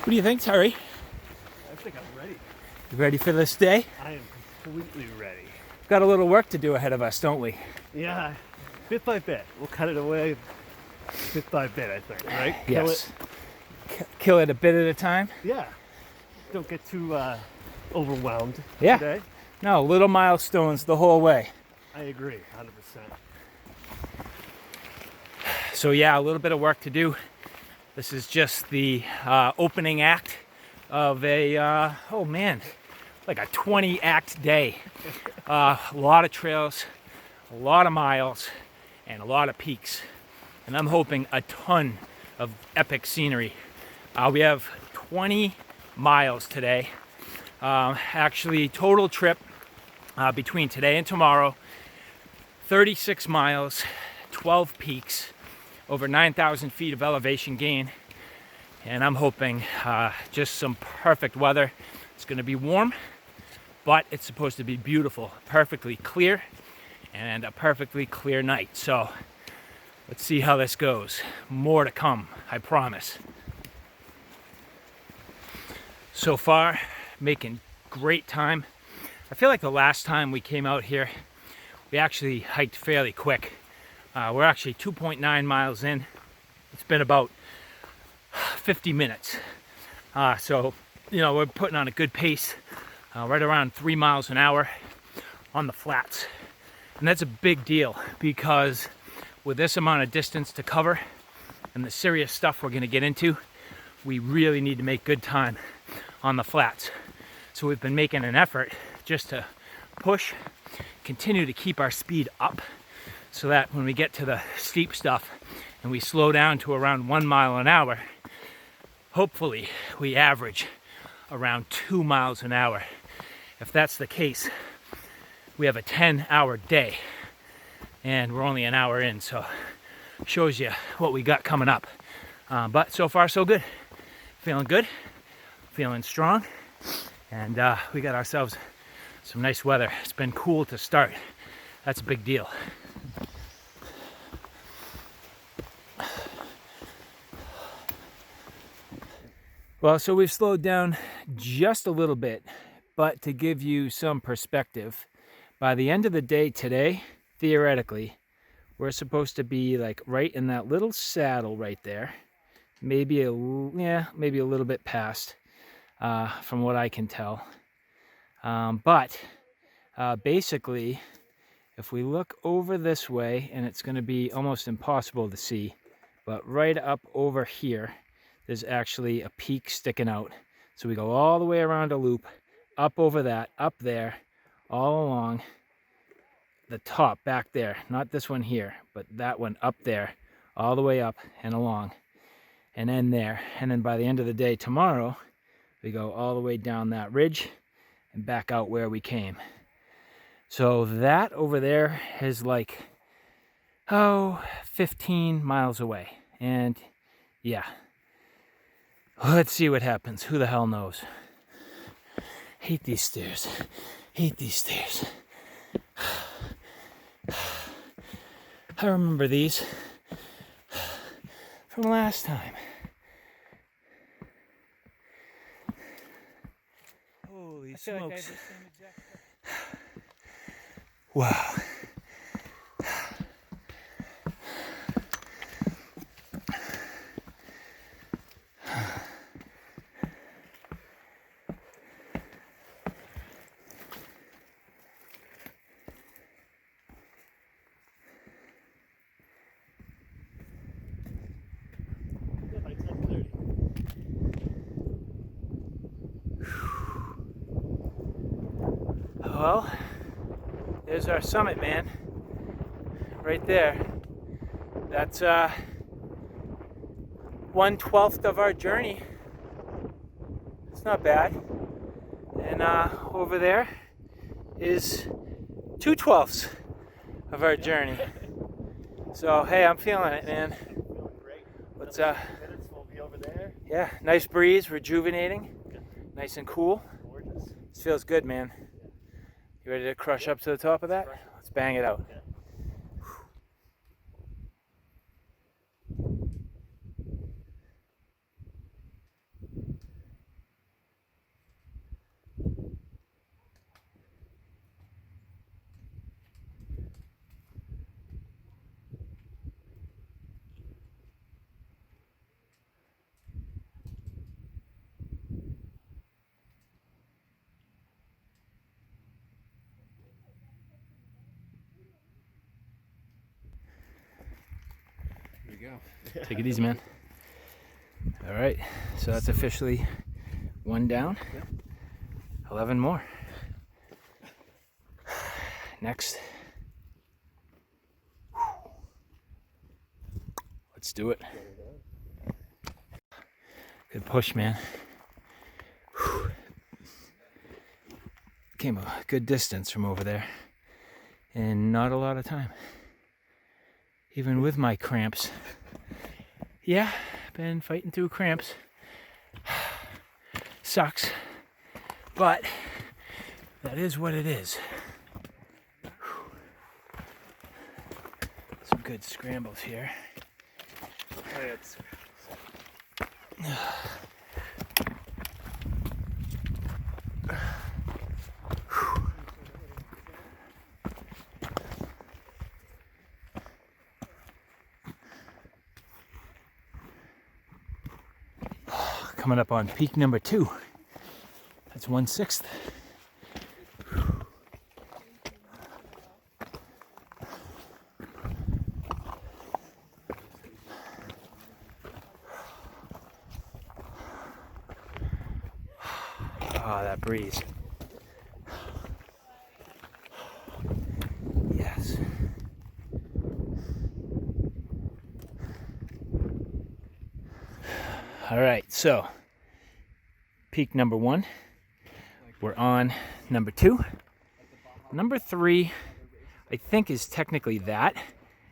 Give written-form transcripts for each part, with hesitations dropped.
What do you think, Terry? I think I'm ready. You ready for this day? I am completely ready. Got a little work to do ahead of us, don't we? Yeah, bit by bit. We'll cut it away bit by bit, I think, right? Yes. Kill it a bit at a time? Yeah. Don't get too overwhelmed Yeah. today. No, little milestones the whole way. I agree, 100%. So yeah, a little bit of work to do. This is just the opening act of a, oh man, like a 20-act day. A lot of trails, a lot of miles, and a lot of peaks. And I'm hoping a ton of epic scenery. We have 20 miles today. Actually, total trip between today and tomorrow, 36 miles, 12 peaks, over 9,000 feet of elevation gain. And I'm hoping just some perfect weather. It's going to be warm, but it's supposed to be beautiful, perfectly clear, and a perfectly clear night. So let's see how this goes. More to come, I promise. So far, making great time. I feel like the last time we came out here, we actually hiked fairly quick. We're actually 2.9 miles in. It's been about 50 minutes. So, you know, we're putting on a good pace, right around 3 miles an hour on the flats. And that's a big deal because with this amount of distance to cover and the serious stuff we're going to get into, we really need to make good time on the flats. So we've been making an effort just to push, continue to keep our speed up so that when we get to the steep stuff and we slow down to around 1 mile an hour, hopefully we average around 2 miles an hour. If that's the case, we have a 10-hour day and we're only an hour in, so shows you what we got coming up. But so far so good. Feeling good, feeling strong, and we got ourselves some nice weather. It's been cool to start. That's a big deal. Well, so we've slowed down just a little bit, but to give you some perspective, by the end of the day today, theoretically, we're supposed to be like right in that little saddle right there. Maybe maybe a little bit past, from what I can tell. But basically, if we look over this way, and it's going to be almost impossible to see, but right up over here, there's actually a peak sticking out. So we go all the way around a loop, up over that, up there, all along the top back there. Not this one here, but that one up there, all the way up and along, and then there. And then by the end of the day tomorrow, we go all the way down that ridge and back out where we came. So that over there is like, 15 miles away. And yeah, let's see what happens. Who the hell knows? Hate these stairs. Hate these stairs. I remember these from last time. Holy smokes. Wow. Well, there's our summit, man. Right there. That's 1/12 of our journey. It's not bad. And over there is 2/12 of our journey. So hey, I'm feeling it, man. Feeling great. What's Minutes, we'll be over there. Yeah, nice breeze, rejuvenating, nice and cool. Gorgeous. This feels good, man. You ready to crush up to the top of that? Let's bang it out. go. Take it easy, man. All right, so that's officially 1 down. 11 more. Next. Let's do it. Good push, man. Came a good distance from over there and not a lot of time. Even with my cramps. Yeah, been fighting through cramps. Sucks, but that is what it is. Some good scrambles here. Oh, yeah, it's... Coming up on peak number 2. That's 1/6. Ah, that breeze. Yes. All right, so peak number 1. We're on number 2. Number 3, I think, is technically that,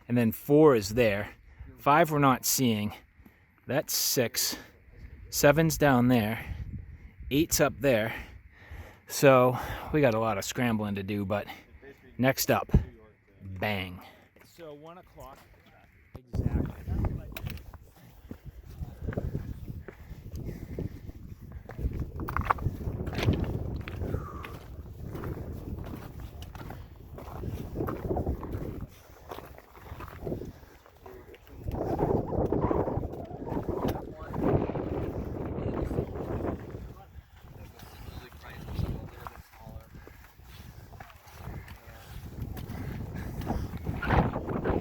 and then 4 is there. 5 we're not seeing. That's 6. 7's down there. 8's up there. So we got a lot of scrambling to do, but next up, bang. So 1 o'clock exactly.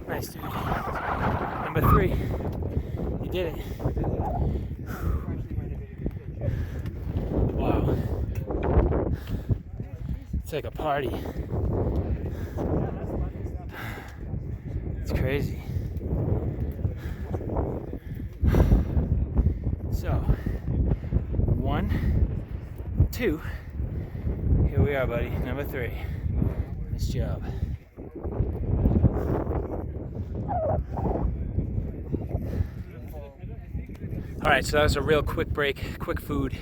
Nice, dude. Number 3. You did it. Wow. It's like a party. It's crazy. So, 1, 2. Here we are, buddy. Number 3. Nice job. All right, so that was a real quick break, quick food.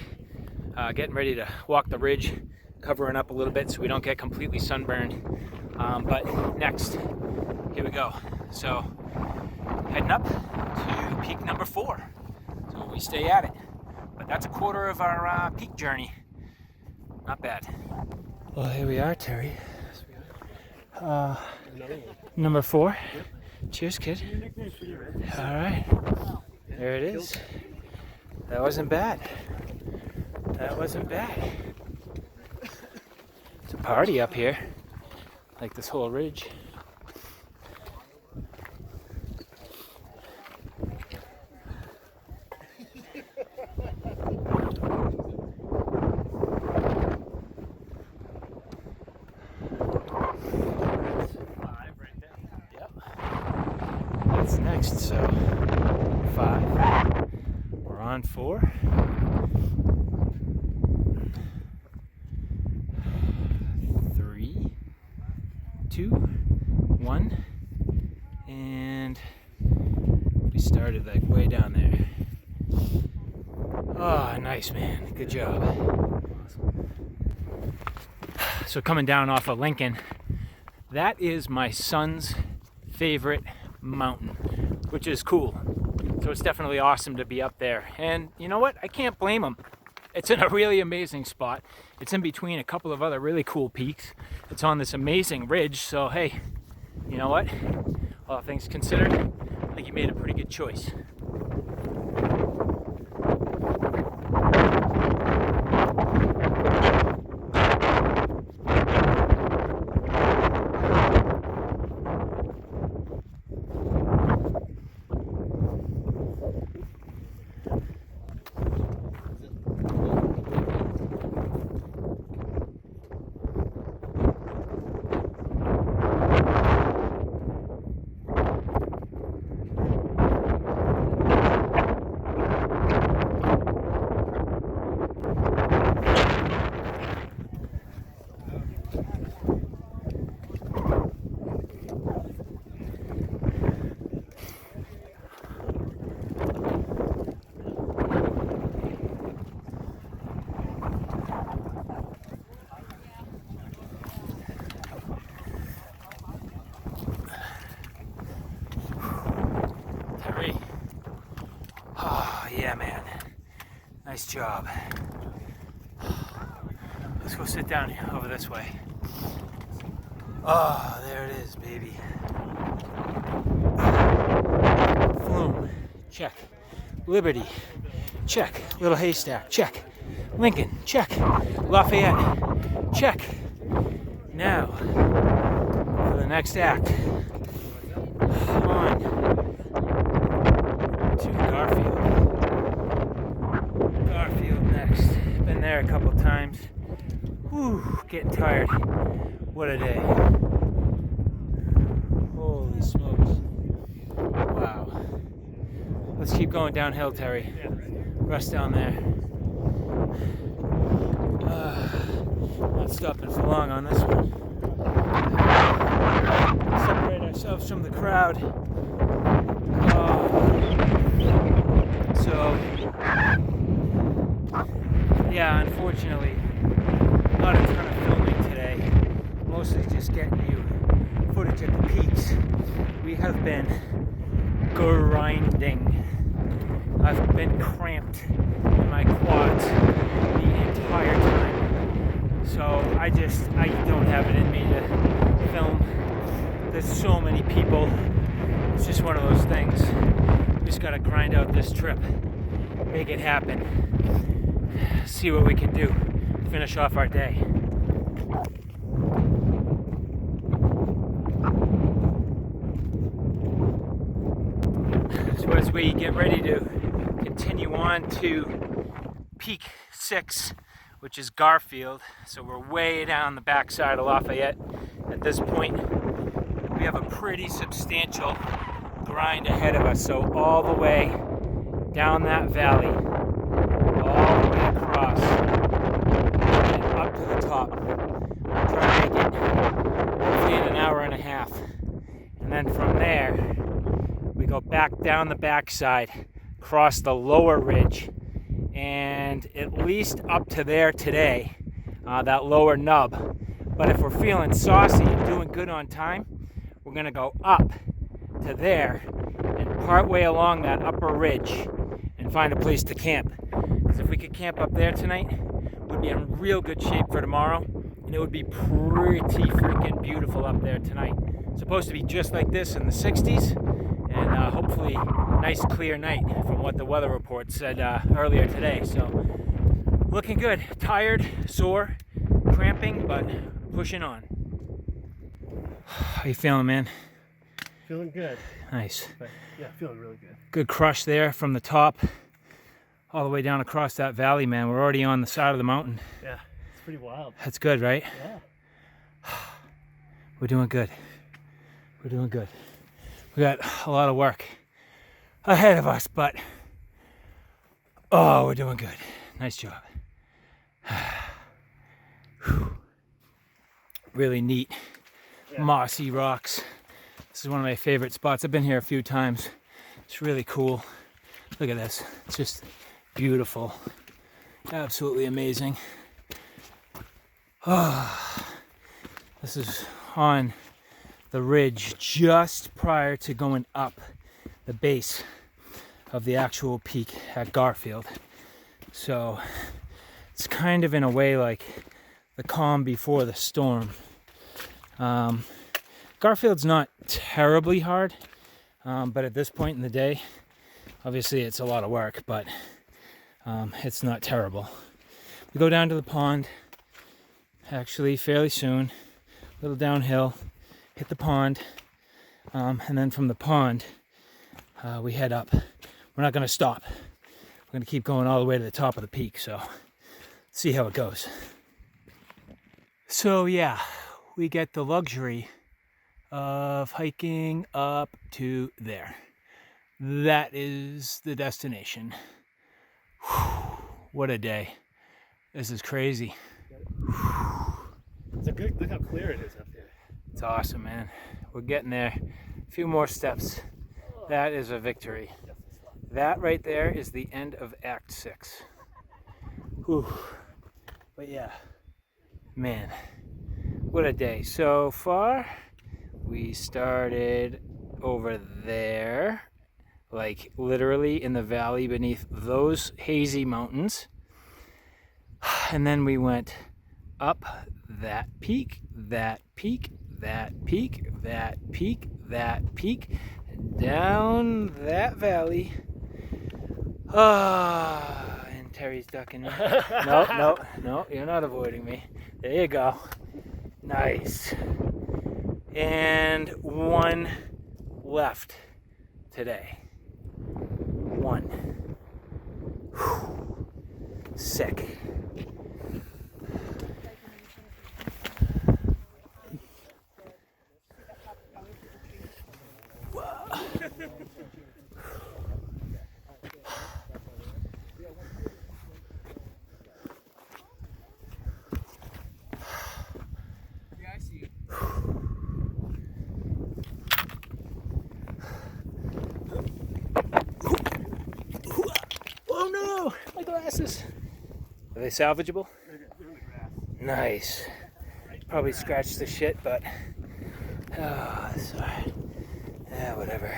Getting ready to walk the ridge, covering up a little bit so we don't get completely sunburned. But next, here we go. So heading up to peak number 4. So we stay at it. But that's a quarter of our peak journey. Not bad. Well, here we are, Terry. Number 4. Yep. Cheers, kid. All right. There it is. That wasn't bad. That wasn't bad. It's a party up here. Like this whole ridge. That's next, so 5. We're on 4. 3, 2, 1, and we started like way down there. Oh, nice, man. Good job. So coming down off of Lincoln, that is my son's favorite mountain, which is cool. So it's definitely awesome to be up there. And you know what? I can't blame him. It's in a really amazing spot. It's in between a couple of other really cool peaks. It's on this amazing ridge. So hey, you know what? All things considered, I think you made a pretty good choice. Oh, yeah, man. Nice job. Let's go sit down over this way. Oh, there it is, baby. Flume, check. Liberty, check. Little Haystack, check. Lincoln, check. Lafayette, check. Now, for the next act. On to Garfield. Garfield next. Been there a couple times. Whew, getting tired. What a day. Holy smokes. Wow. Let's keep going downhill, Terry. Rest down there. Not stopping for long on this one. Separate ourselves from the crowd. So, yeah, unfortunately, not a ton of filming today. Mostly just getting you footage at the peaks. We have been grinding. I've been cramped in my quads the entire time. So I don't have it in me to film. There's so many people. It's just one of those things. We just gotta grind out this trip, make it happen, see what we can do, finish off our day. So as we get ready to continue on to Peak 6, which is Garfield, so we're way down the backside of Lafayette at this point. We have a pretty substantial grind ahead of us, so all the way down that valley, all the way across, and up to the top. We'll try to make it hopefully in an hour and a half. And then from there, we go back down the backside, cross the lower ridge, and at least up to there today, that lower nub. But if we're feeling saucy and doing good on time, we're gonna go up to there and part way along that upper ridge and find a place to camp. Because if we could camp up there tonight, we'd be in real good shape for tomorrow, and it would be pretty freaking beautiful up there tonight. It's supposed to be just like this in the 60s, and hopefully nice clear night from what the weather report said earlier today. So looking good. Tired, sore, cramping, but pushing on. How you feeling, man? Feeling good. Nice. But yeah, feeling really good. Good crush there from the top all the way down across that valley, man. We're already on the side of the mountain. Yeah, it's pretty wild. That's good, right? Yeah. We're doing good. We're doing good. We got a lot of work ahead of us, but oh, we're doing good. Nice job. Really neat, mossy rocks. This is one of my favorite spots. I've been here a few times. It's really cool. Look at this. It's just beautiful. Absolutely amazing. Oh, this is on the ridge just prior to going up the base of the actual peak at Garfield. So it's kind of in a way like the calm before the storm. Garfield's not terribly hard, but at this point in the day, obviously it's a lot of work, but it's not terrible. We go down to the pond actually fairly soon, a little downhill, hit the pond, and then from the pond we head up. We're not going to stop. We're going to keep going all the way to the top of the peak, so see how it goes. So yeah, we get the luxury of hiking up to there. That is the destination. Whew, what a day. This is crazy. It's a look how clear it is up there. It's awesome, man. We're getting there. A few more steps. That is a victory. That right there is the end of Act 6. Whew. But yeah, man, what a day. So far, we started over there, like literally in the valley beneath those hazy mountains. And then we went up that peak, that peak, that peak, that peak, that peak, down that valley. And Terry's ducking me. No, you're not avoiding me. There you go. Nice. And one left today. One. Whew. Sick. Oh no! My glasses! Are they salvageable? Nice. Probably scratched the shit, but oh, that's alright. Yeah, whatever.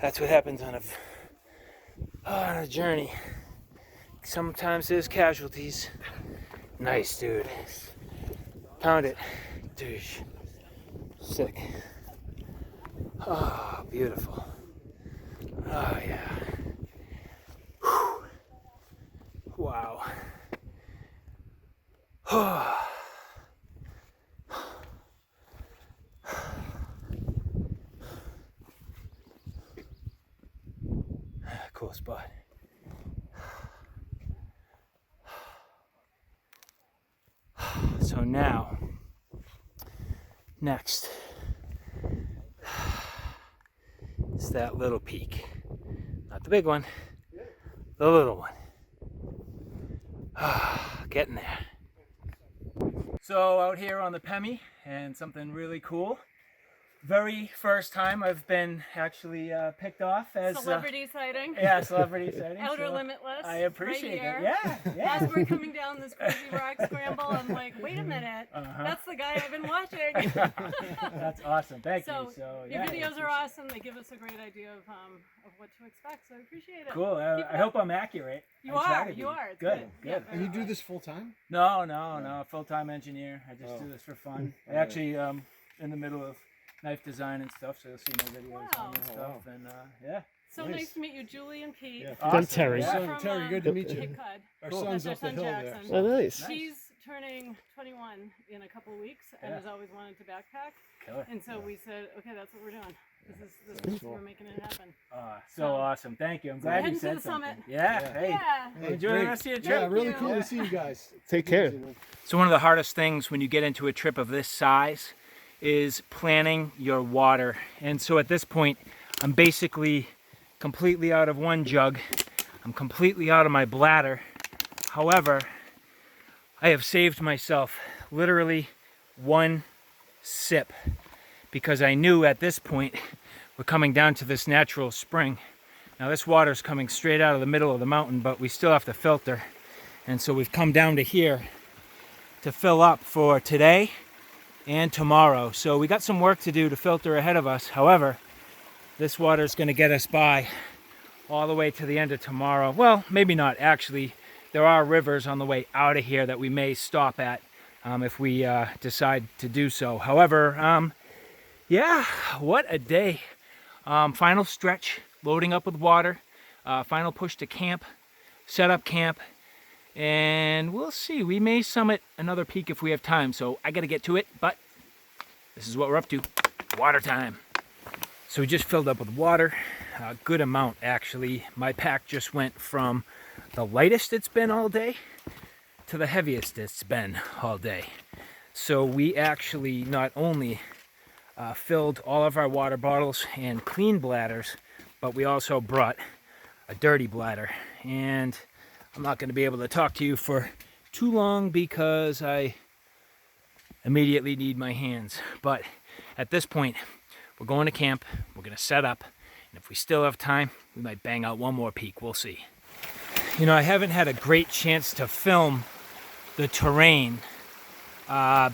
That's what happens on a journey. Sometimes there's casualties. Nice, dude. Pound it. Douche. Sick. Oh, beautiful. Oh, yeah. Whew. Wow. Cool spot. So now, next, it's that little peak. Not the big one, the little one. Getting there. So out here on the Pemi, and something really cool. Very first time I've been actually picked off as celebrity sighting. Yeah, celebrity sighting. Outer Limitless. I appreciate right it. here. Yeah. As we're coming down this crazy rock scramble, I'm like, wait a minute, that's the guy I've been watching. That's awesome. Thank you. So your videos are awesome. They give us a great idea of what to expect. So I appreciate it. Cool. I hope I'm accurate. You are. It's good. Yeah, and you do this full time? No. Full-time engineer. I just do this for fun. I actually in the middle of knife design and stuff, so you'll see my videos on this stuff. And yeah. So nice to meet you, Julie and Pete. Yeah. Awesome. I'm Terry. From, Terry, good to meet you. Cape Cod. Our Cool. son's That's up the our son hill Jackson. there. Oh, nice. He's turning 21 in a couple of weeks and has always wanted to backpack. Killer. And so we said, okay, that's what we're doing. This is we're making it happen. So awesome. Thank you. I'm glad you said something. Summit. Yeah. Hey. Yeah. Enjoy the rest of your trip. Yeah, really cool to see you guys. Take care. So one of the hardest things when you get into a trip of this size is planning your water. And so at this point, I'm basically completely out of one jug. I'm completely out of my bladder. However, I have saved myself literally one sip because I knew at this point we're coming down to this natural spring. Now this water is coming straight out of the middle of the mountain, but we still have to filter. And so we've come down to here to fill up for today and tomorrow. So we got some work to do to filter ahead of us. However, this water is going to get us by all the way to the end of tomorrow. Well, maybe not actually. There are rivers on the way out of here that we may stop at if we decide to do so. However, yeah, what a day. Final stretch, loading up with water, final push to camp, set up camp, and we'll see. We may summit another peak if we have time, so I gotta get to it, but this is what we're up to. Water time. So we just filled up with water, a good amount actually. My pack just went from the lightest it's been all day to the heaviest it's been all day. So we actually not only filled all of our water bottles and clean bladders, but we also brought a dirty bladder. And I'm not going to be able to talk to you for too long because I immediately need my hands. But at this point, we're going to camp, we're gonna set up, and if we still have time, we might bang out one more peak, we'll see. You know, I haven't had a great chance to film the terrain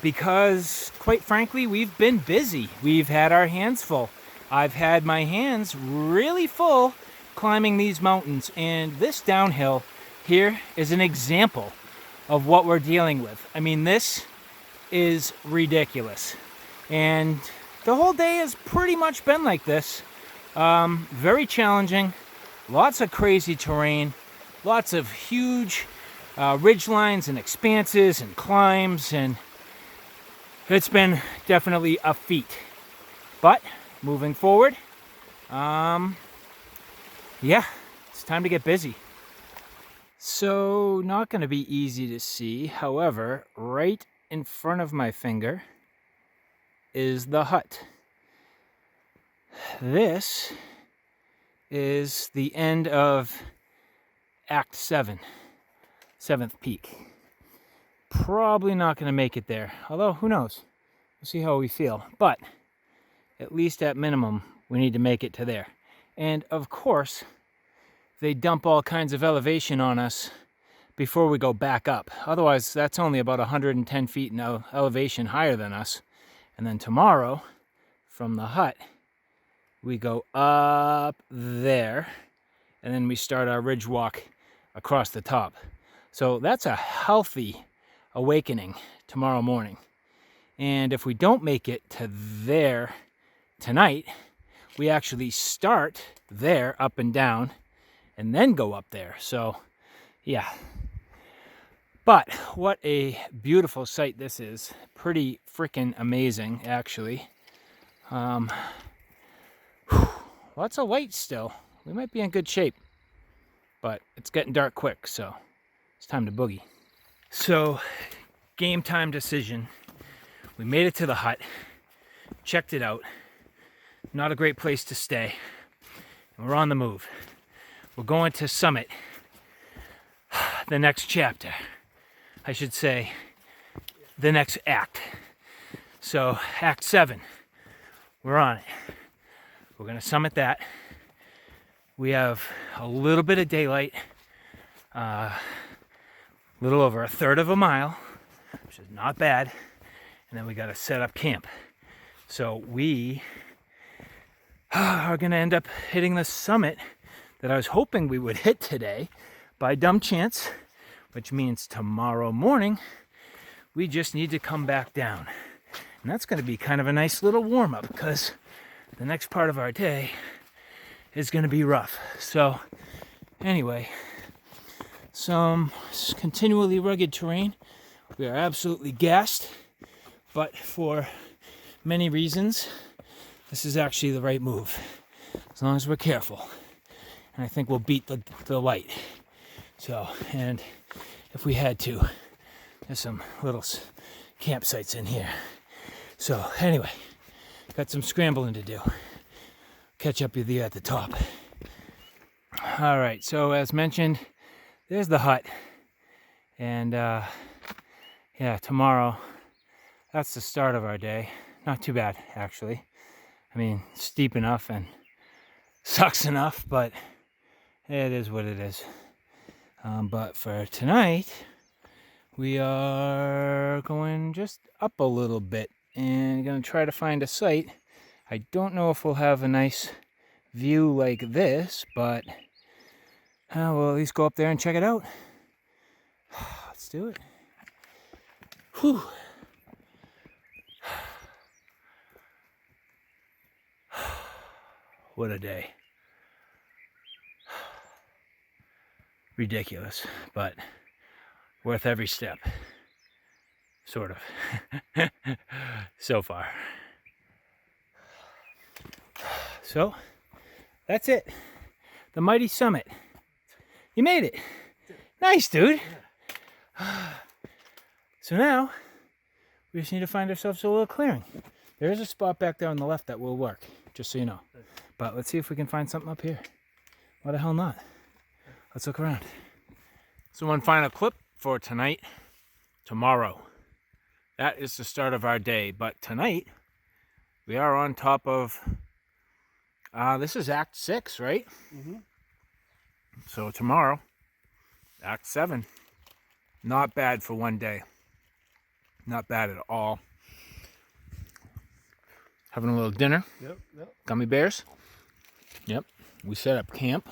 because, quite frankly, we've been busy. We've had our hands full. I've had my hands really full climbing these mountains, and this downhill here is an example of what we're dealing with. I mean, this is ridiculous. And the whole day has pretty much been like this. Very challenging, lots of crazy terrain, lots of huge ridge lines and expanses and climbs, and it's been definitely a feat. But moving forward, yeah, it's time to get busy. So, not going to be easy to see. However, right in front of my finger is the hut. This is the end of Act 7, 7th peak. Probably not going to make it there. Although, who knows? We'll see how we feel. But, at least at minimum, we need to make it to there. And, of course, they dump all kinds of elevation on us before we go back up. Otherwise, that's only about 110 feet in elevation higher than us. And then tomorrow, from the hut, we go up there, and then we start our ridge walk across the top. So that's a healthy awakening tomorrow morning. And if we don't make it to there tonight, we actually start there, up and down, and then go up there. So, yeah. But what a beautiful sight this is. Pretty freaking amazing, actually. Lots of light still. We might be in good shape. But it's getting dark quick, so it's time to boogie. So, game time decision. We made it to the hut. Checked it out. Not a great place to stay. And we're on the move. We're going to summit the next chapter. I should say, the next act. So, Act 7. We're on it. We're going to summit that. We have a little bit of daylight. A little over a third of a mile, which is not bad. And then we got to set up camp. So, we are going to end up hitting the summit that I was hoping we would hit today by dumb chance, which means tomorrow morning we just need to come back down. And that's going to be kind of a nice little warm-up because the next part of our day is going to be rough. So anyway, some continually rugged terrain. We are absolutely gassed, but for many reasons this is actually the right move as long as we're careful. And I think we'll beat the light. So, and if we had to, there's some little campsites in here. So, anyway, got some scrambling to do. Catch up with you at the top. All right, so as mentioned, there's the hut. And, yeah, tomorrow, that's the start of our day. Not too bad, actually. I mean, steep enough and sucks enough, but it is what it is. But for tonight, we are going just up a little bit and going to try to find a site. I don't know if we'll have a nice view like this, but we'll at least go up there and check it out. Let's do it. Whew. What a day. Ridiculous, but worth every step. Sort of. So far. So, that's it. The mighty summit. You made it. Nice, dude. So now, we just need to find ourselves a little clearing. There is a spot back there on the left that will work, just so you know. But let's see if we can find something up here. Why the hell not? Let's look around. So one final clip for tonight. Tomorrow, that is the start of our day. But tonight, we are on top of, this is Act 6, right? Mm-hmm. So tomorrow, Act 7. Not bad for one day. Not bad at all. Having a little dinner. Yep, yep. Gummy bears. Yep. We set up camp.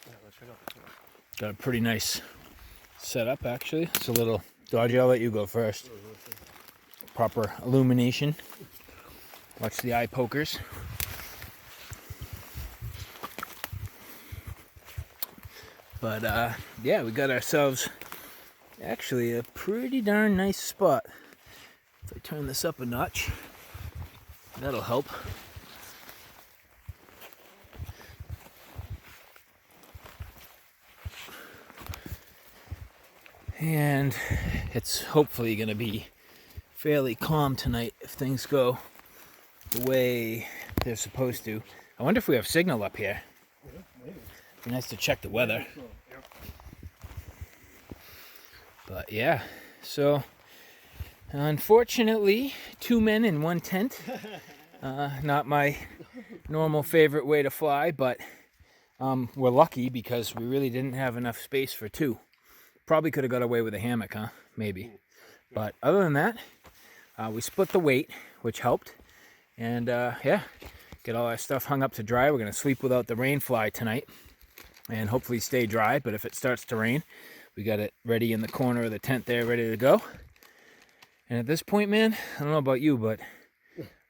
Yeah, let's check out the camp. Got a pretty nice setup, actually. It's a little dodgy. I'll let you go first. Proper illumination. Watch the eye pokers. But yeah, we got ourselves actually a pretty darn nice spot. If I turn this up a notch, that'll help. And it's hopefully going to be fairly calm tonight if things go the way they're supposed to. I wonder if we have signal up here. Yeah, maybe. Be nice to check the weather. So, yep. But yeah, so unfortunately, 2 men in 1 tent. Not my normal favorite way to fly, but we're lucky because we really didn't have enough space for 2. Probably could have got away with a hammock, huh? Maybe. But other than that, we split the weight, which helped. And yeah, get all our stuff hung up to dry. We're going to sleep without the rain fly tonight and hopefully stay dry. But if it starts to rain, we got it ready in the corner of the tent there, ready to go. And at this point, man, I don't know about you, but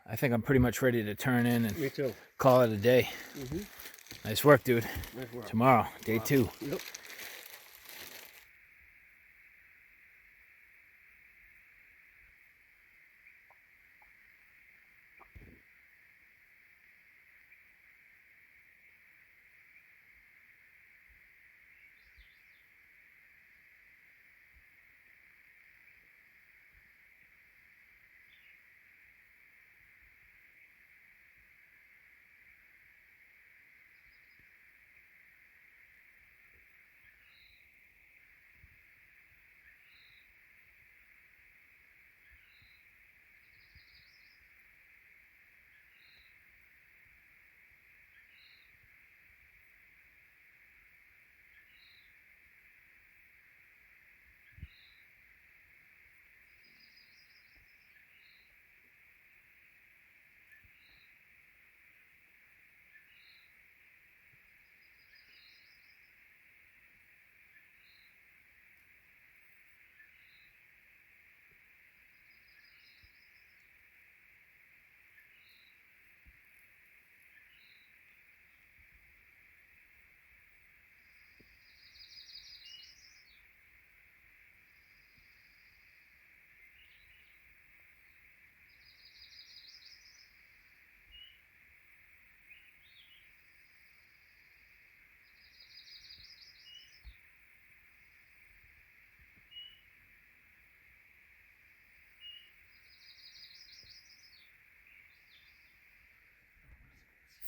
I think I'm pretty much ready to turn in and Me too. call it a day. Mm-hmm. Nice work, dude. Nice work. Tomorrow, day 2. Yep.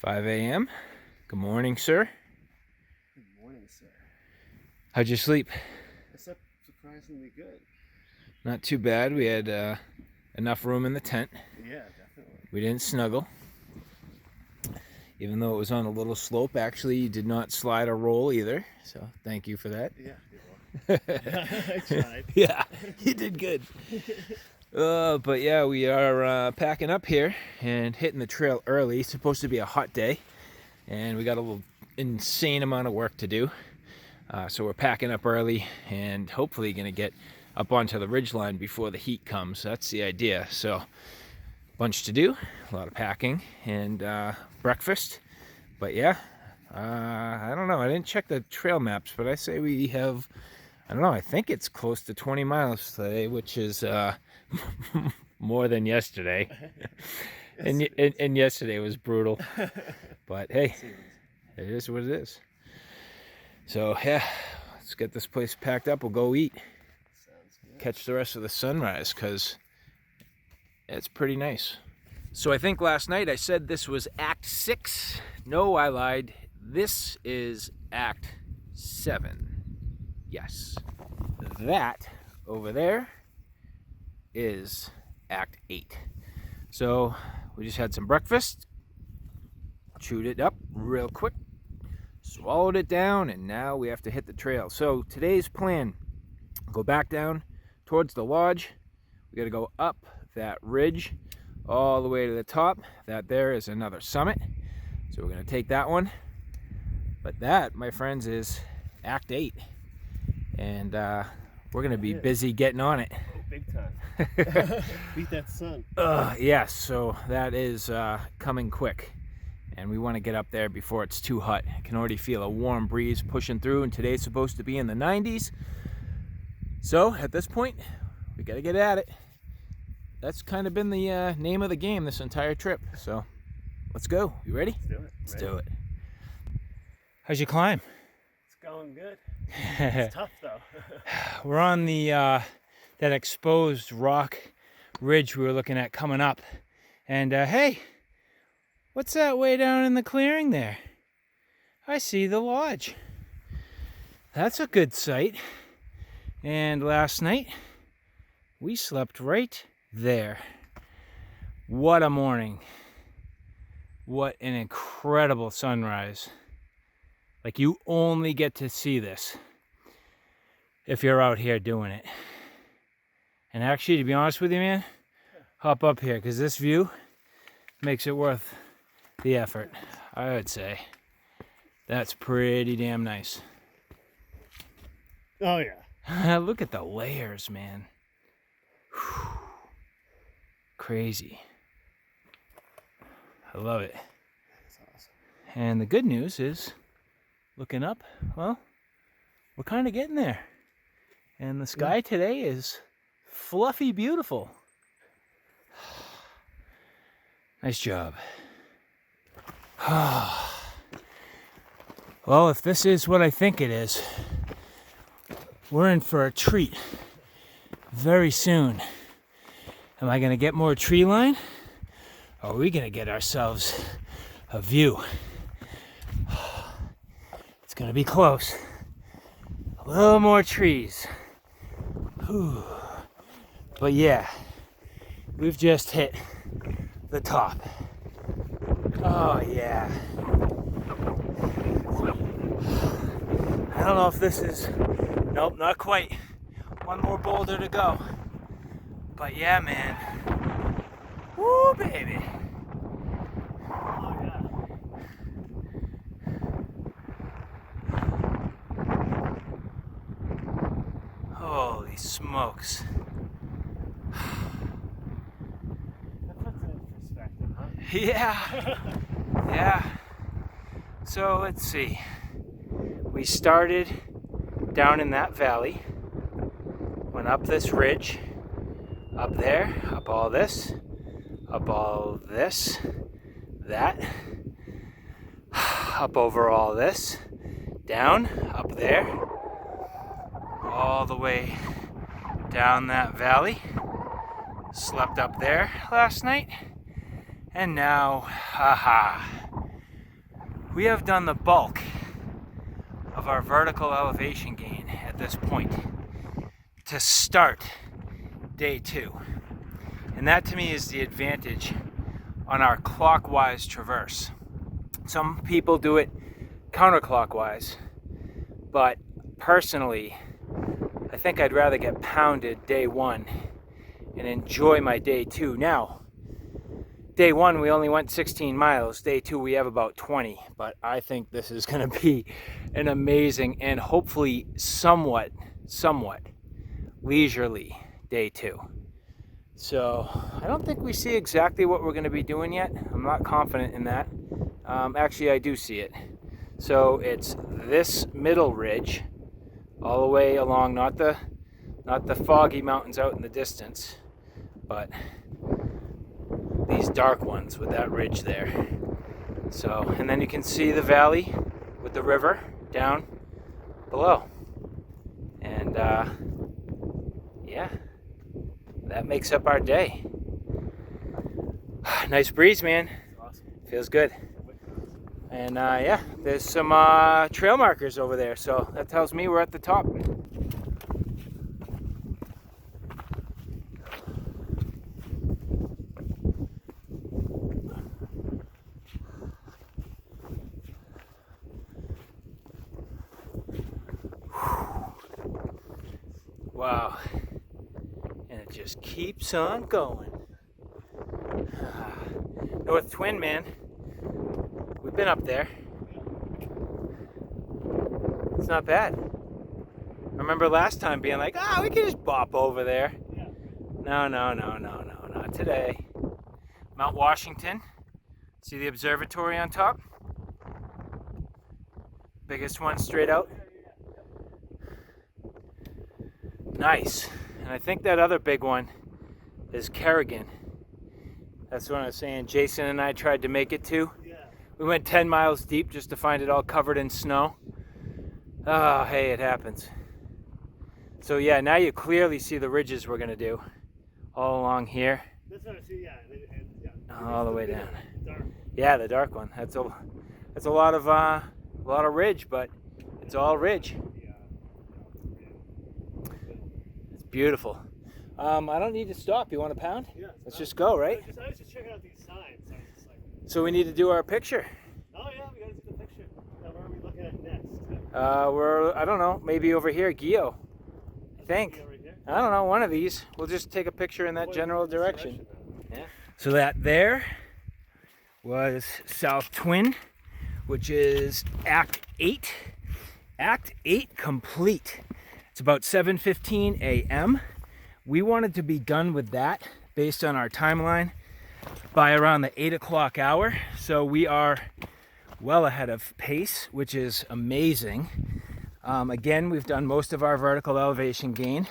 Five a.m. Good morning, sir. Good morning, sir. How'd you sleep? I slept surprisingly good. Not too bad. We had enough room in the tent. Yeah, definitely. We didn't snuggle. Even though it was on a little slope, actually, you did not slide or roll either. So thank you for that. Yeah, you're welcome. I tried. Yeah, you did good. But yeah, we are packing up here and hitting the trail early. It's supposed to be a hot day, and we got a little insane amount of work to do. So we're packing up early and hopefully going to get up onto the ridgeline before the heat comes. That's the idea. So bunch to do, a lot of packing and breakfast. But yeah, I don't know. I didn't check the trail maps, but I say we have, I don't know, I think it's close to 20 miles today, which is more than yesterday. and yesterday was brutal. But hey, it is what it is. So yeah, let's get this place packed up. We'll go eat. Sounds good. Catch the rest of the sunrise, because it's pretty nice. So I think last night I said this was Act 6. No, I lied. This is Act 7. Yes. That over there is Act 8. So we just had some breakfast, chewed it up real quick, swallowed it down, and now we have to hit the trail. So today's plan, go back down towards the lodge. We got to go up that ridge all the way to the top. That there is another summit, so we're going to take that one. But that, my friends, is Act 8, and we're going to be busy getting on it. Oh, big time. Beat that sun. Yes, so that is coming quick, and we want to get up there before it's too hot. I can already feel a warm breeze pushing through, and today's supposed to be in the 90s. So at this point, we got to get at it. That's kind of been the name of the game this entire trip. So let's go. You ready? Let's do it. Let's do it. How's your climb? It's going good. It's tough though. We're on the that exposed rock ridge we were looking at coming up. And hey, what's that way down in the clearing there? I see the lodge. That's a good sight. And last night, we slept right there. What a morning. What an incredible sunrise. Like, you only get to see this if you're out here doing it. And actually, to be honest with you, man, hop up here, because this view makes it worth the effort, I would say. That's pretty damn nice. Oh yeah. Look at the layers, man. Whew. Crazy. I love it. That's awesome. And the good news is, looking up, well, we're kind of getting there. And the sky today is fluffy beautiful. Nice job. Well, if this is what I think it is, we're in for a treat very soon. Am I going to get more tree line? Or are we going to get ourselves a view? It's going to be close. A little more trees. Whew. But yeah, we've just hit the top. Oh yeah. I don't know if this is... Nope, not quite. One more boulder to go. But yeah, man. Woo, baby. Oh yeah. Holy smokes. That puts it in perspective, huh? Yeah. Yeah. So let's see. We started down in that valley, went up this ridge, up there, up all this, that, up over all this, down, up there, all the way down that valley, slept up there last night, and now, we have done the bulk of our vertical elevation gain at this point to start day 2. And that to me is the advantage on our clockwise traverse. Some people do it counterclockwise, but personally, I think I'd rather get pounded day 1 and enjoy my day 2. Now, day 1 we only went 16 miles, day 2 we have about 20, but I think this is going to be an amazing and hopefully somewhat leisurely day 2. So I don't think we see exactly what we're going to be doing yet. I'm not confident in that. Actually, I do see it. So it's this middle ridge all the way along, not the foggy mountains out in the distance, but these dark ones with that ridge there. So, and then you can see the valley with the river down below. And yeah, that makes up our day. Nice breeze, man. Awesome. Feels good. And yeah, there's some trail markers over there, so that tells me we're at the top. just keeps on going. North Twin, man. We've been up there. It's not bad. I remember last time being like, oh, we can just bop over there. No, not today. Mount Washington. See the observatory on top? Biggest one straight out. Nice. And I think that other big one is Kerrigan. That's what I was saying. Jason and I tried to make it to. We went 10 miles deep just to find it all covered in snow. Oh, hey, it happens. So yeah, now you clearly see the ridges we're gonna do all along here. That's what I see, yeah. All the way down. Dark. Yeah, the dark one. That's a lot of ridge, but it's all ridge. It's beautiful. I don't need to stop. You want a pound? Yeah. Let's just go, right? I was just checking out these signs. So I was just like, So we need to do our picture. oh yeah, we gotta do the picture. Now where are we looking at next? We're, I don't know, maybe over here, Guyot. I think. Right here? I don't know, one of these. We'll just take a picture in that general direction. Yeah. So that there was South Twin, which is Act 8. Act 8 complete. It's about 7:15 a.m. We wanted to be done with that based on our timeline by around the 8 o'clock hour. So we are well ahead of pace, which is amazing. Again, we've done most of our vertical elevation gain.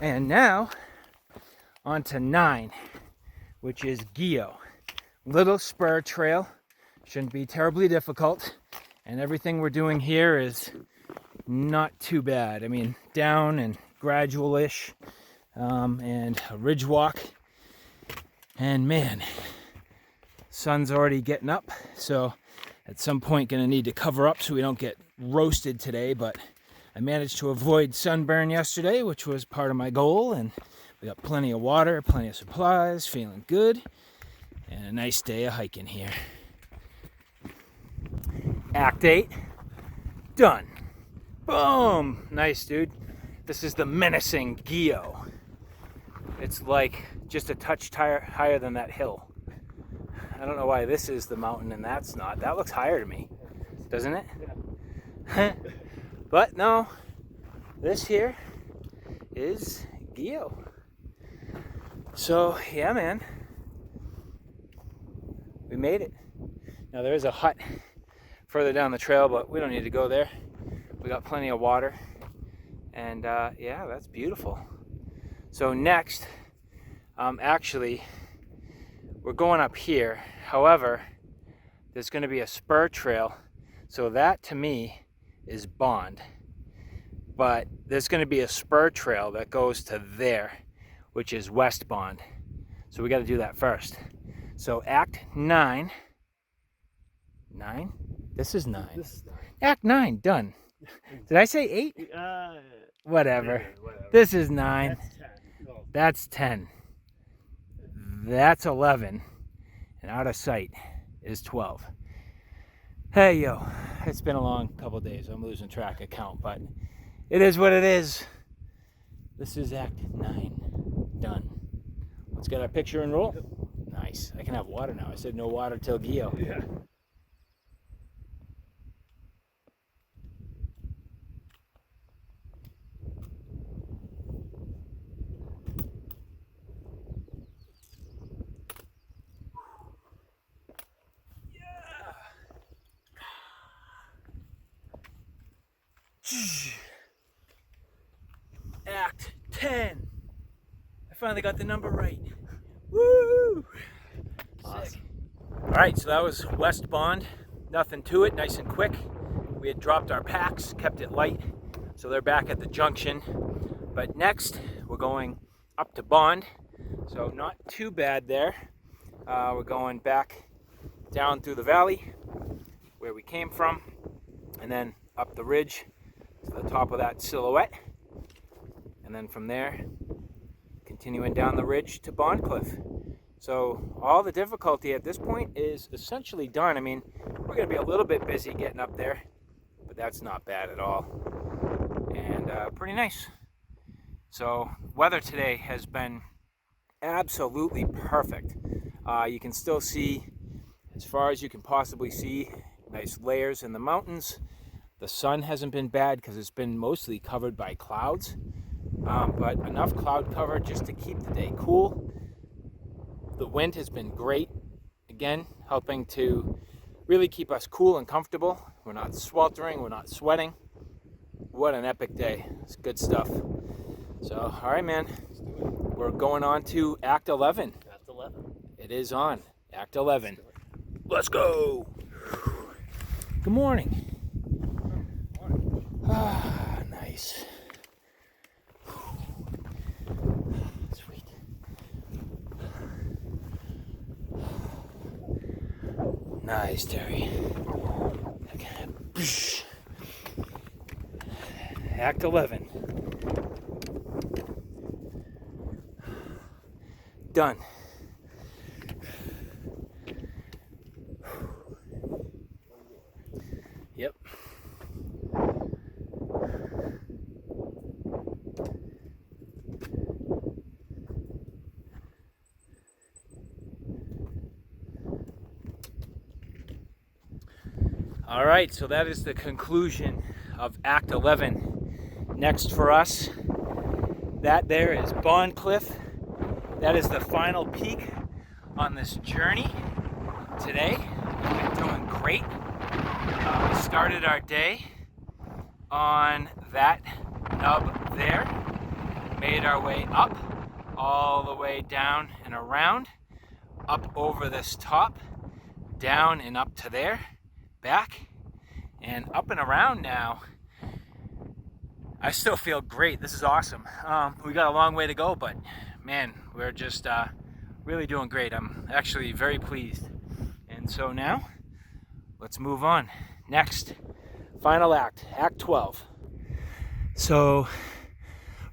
And now on to 9, which is Guyot. Little spur trail, shouldn't be terribly difficult. And everything we're doing here is not too bad. I mean, down and gradual-ish, and a ridge walk. And man, sun's already getting up, so at some point gonna need to cover up so we don't get roasted today, but I managed to avoid sunburn yesterday, which was part of my goal, and we got plenty of water, plenty of supplies, feeling good, and a nice day of hiking here. Act 8, done. Boom! Nice, dude. This is the menacing Guyot. It's like just a touch higher than that hill. I don't know why this is the mountain and that's not. That looks higher to me, doesn't it? Yeah. But no, this here is Guyot. So yeah, man, we made it. Now there is a hut further down the trail, but we don't need to go there. We got plenty of water, and yeah, that's beautiful. So next, actually, we're going up here. However, there's going to be a spur trail, so that to me is Bond. But there's going to be a spur trail that goes to there, which is West Bond. So we got to do that first. So Act 9. 9? This is 9. This is 9. Act 9, done. Did I say 8? Whatever. Whatever. This is 9. That's 10. Oh. That's 10. That's 11. And out of sight is 12. Hey, yo. It's been a long couple days. I'm losing track of count, but it is what it is. This is Act 9. Done. Let's get our picture and roll. Nice. I can have water now. I said no water till Guyot. Yeah. Act 10. I finally got the number right. Woo! Sick. Alright, so that was West Bond. Nothing to it, nice and quick. We had dropped our packs, kept it light, so they're back at the junction. But next, we're going up to Bond, so not too bad there. We're going back down through the valley where we came from, and then up the ridge to the top of that silhouette, and then from there continuing down the ridge to Bondcliff. So all the difficulty at this point is essentially done. I mean, we're going to be a little bit busy getting up there, but that's not bad at all, and pretty nice. So weather today has been absolutely perfect. You can still see, as far as you can possibly see, nice layers in the mountains. The sun hasn't been bad because it's been mostly covered by clouds, but enough cloud cover just to keep the day cool. The wind has been great, again, helping to really keep us cool and comfortable. We're not sweltering, we're not sweating. What an epic day. It's good stuff. So, all right, man, we're going on to Act 11. Act 11. It is on Act 11. Let's go. Good morning. Ah, nice. Sweet. Nice, Terry. Okay. Act 11. Done. Yep. All right, so that is the conclusion of Act 11. Next for us, that there is Bondcliff. That is the final peak on this journey today. We've been doing great. We started our day on that nub there, made our way up, all the way down and around, up over this top, down and up to there, back, and up and around now. I still feel great. This is awesome. We got a long way to go, but man, we're just really doing great. I'm actually very pleased. And so now, let's move on. Next, final act, Act 12. So,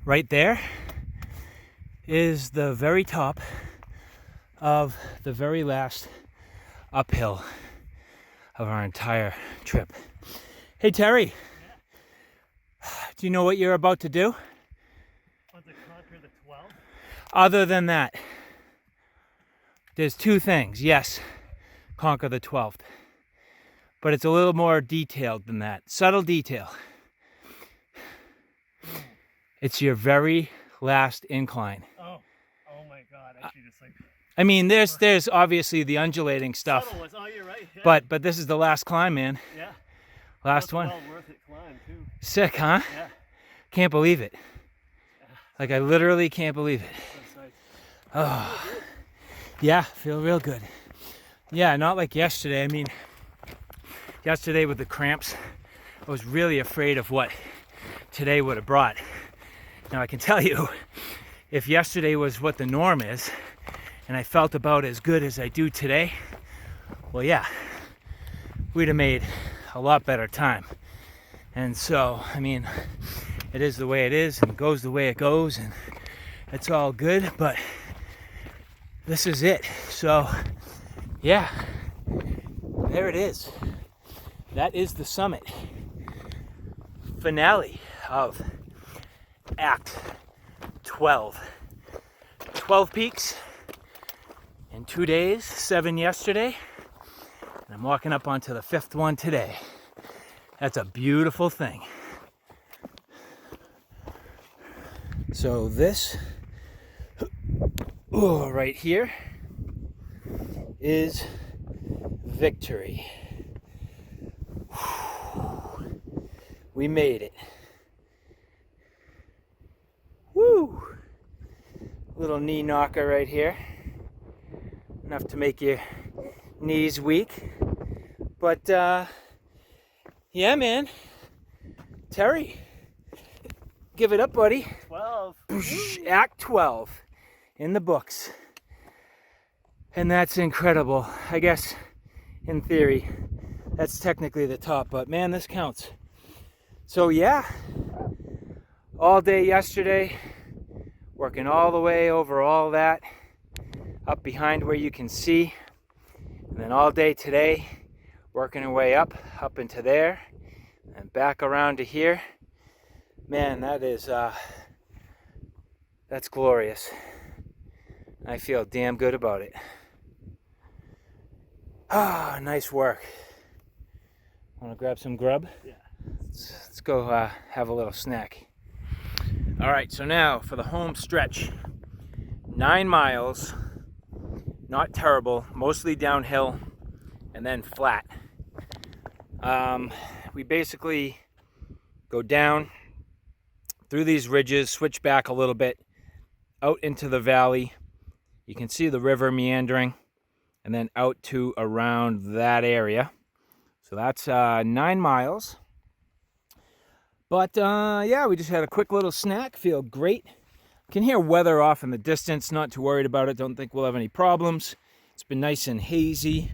right there is the very top of the very last uphill of our entire trip. Hey, Terry. Do you know what you're about to do? Want to conquer the 12? Other than that, there's two things. Yes, conquer the 12th. But it's a little more detailed than that. Subtle detail. It's your very last incline. Oh my God! I should just like. I mean, there's obviously the undulating stuff. Subtle was, oh, you're right. Yeah. But this is the last climb, man. Yeah. Last one. Well worth it climb too. Sick, huh? Yeah. Can't believe it. Like, I literally can't believe it. That's nice. Oh, yeah, feel real good. Yeah, not like yesterday. I mean, yesterday with the cramps, I was really afraid of what today would have brought. Now, I can tell you, if yesterday was what the norm is, and I felt about as good as I do today, well, yeah, we'd have made a lot better time. And so, I mean, it is the way it is, and it goes the way it goes, and it's all good, but this is it. So, yeah, there it is. That is the summit. Finale of Act 12. 12 peaks in 2 days, 7 yesterday, and I'm walking up onto the 5th one today. That's a beautiful thing. So this right here is victory. We made it. Woo! Little knee knocker right here. Enough to make your knees weak. But yeah, man. Terry, give it up, buddy. 12. Act 12 in the books. And that's incredible. I guess in theory that's technically the top, but man, this counts. So yeah, all day yesterday, working all the way over all that, up behind where you can see, and then all day today, working our way up into there, and back around to here. Man, that is That's glorious. I feel damn good about it. Ah, nice work. Want to grab some grub? Yeah. Let's go have a little snack. All right, so now for the home stretch. 9 miles, not terrible, mostly downhill and then flat. We basically go down through these ridges, switch back a little bit, out into the valley. You can see the river meandering, and then out to around that area. So that's 9 miles. But yeah, we just had a quick little snack, feel great. Can hear weather off in the distance, not too worried about it, don't think we'll have any problems. It's been nice and hazy,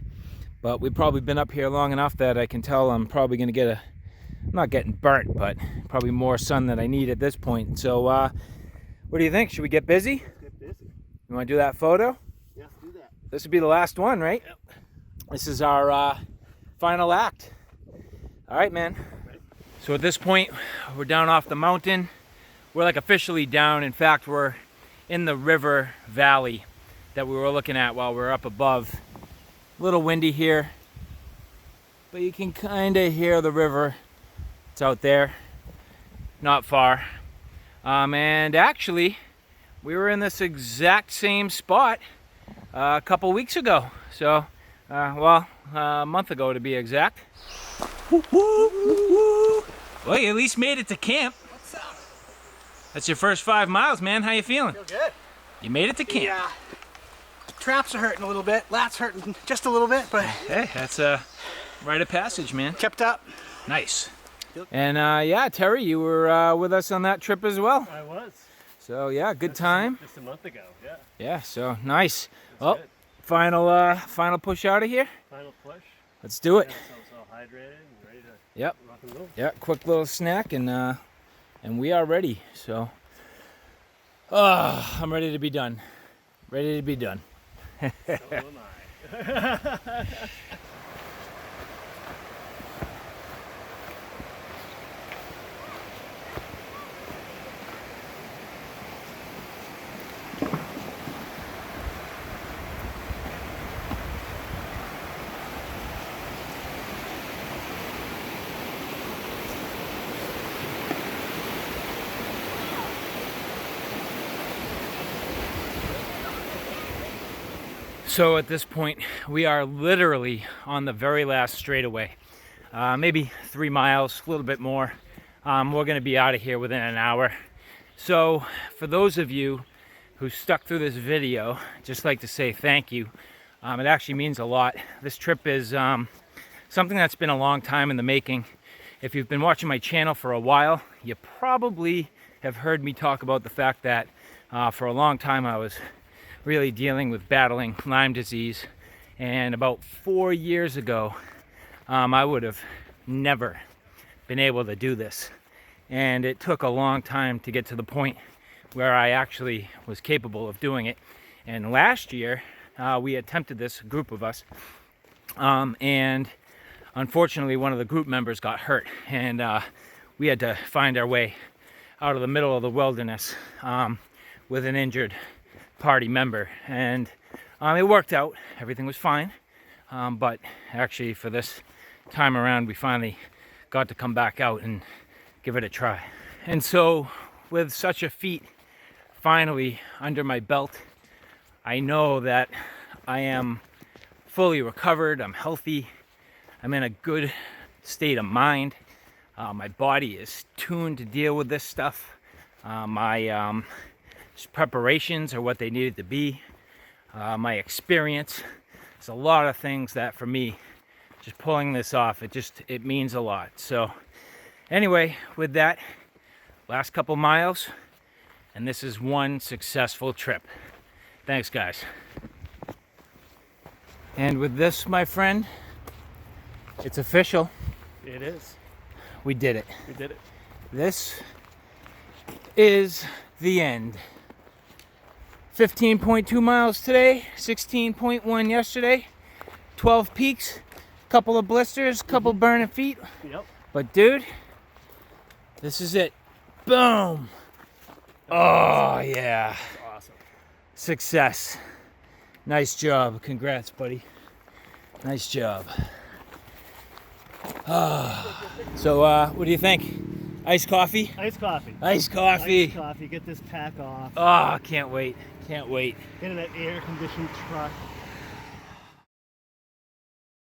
but we've probably been up here long enough that I can tell I'm probably gonna get I'm not getting burnt, but probably more sun than I need at this point. So what do you think? Should we get busy? Let's get busy. You wanna do that photo? Yeah, do that. This would be the last one, right? Yep. This is our final act. All right, man. Right. So at this point, we're down off the mountain. We're like officially down. In fact, we're in the river valley that we were looking at while we were up above. A little windy here, but you can kind of hear the river. It's out there, not far. And actually, we were in this exact same spot a couple weeks ago. So, well, a month ago to be exact. Well, you at least made it to camp. What's up? That's your first 5 miles, man. How you feeling? Feel good. You made it to camp. Yeah. Traps are hurting a little bit. Lats hurting just a little bit, but Hey, that's a rite of passage, man. kept up. Nice. And yeah, Terry, you were with us on that trip as well. I was. So yeah, good time. Just a month ago. Yeah. Yeah, so nice. That's Well, good. final push out of here. Final push. Let's do it. Yeah, so it's all hydrated and ready to Yep. rock and roll. Yeah, quick little snack and we are ready. So, I'm ready to be done. Ready to be done. So am I. So at this point, we are literally on the very last straightaway. Maybe 3 miles, a little bit more. We're gonna be out of here within an hour. So for those of you who stuck through this video, just like to say thank you. It actually means a lot. This trip is something that's been a long time in the making. If you've been watching my channel for a while, you probably have heard me talk about the fact that for a long time I was really dealing with battling Lyme disease, and about 4 years ago I would have never been able to do this, and it took a long time to get to the point where I actually was capable of doing it. And last year we attempted this, a group of us, and unfortunately one of the group members got hurt, and we had to find our way out of the middle of the wilderness with an injured party member, and it worked out. Everything was fine, but actually for this time around we finally got to come back out and give it a try. And so with such a feat finally under my belt, I know that I am fully recovered, I'm healthy, I'm in a good state of mind. My body is tuned to deal with this stuff. My preparations are what they needed to be. My experience, there's a lot of things that for me, just pulling this off, it means a lot. So anyway, with that, last couple miles, and this is one successful trip. Thanks, guys. And with this, my friend, it's official. It is. We did it. We did it. This is the end. 15.2 miles today, 16.1 yesterday, 12 peaks, couple of blisters, couple burning feet. Yep. But dude, this is it. Boom. Oh, yeah. That's awesome. Success. Nice job. Congrats, buddy. Nice job. So, what do you think? Iced coffee? Iced coffee. Iced coffee. Iced coffee. Get this pack off. Oh, can't wait. Can't wait. Get in that air-conditioned truck.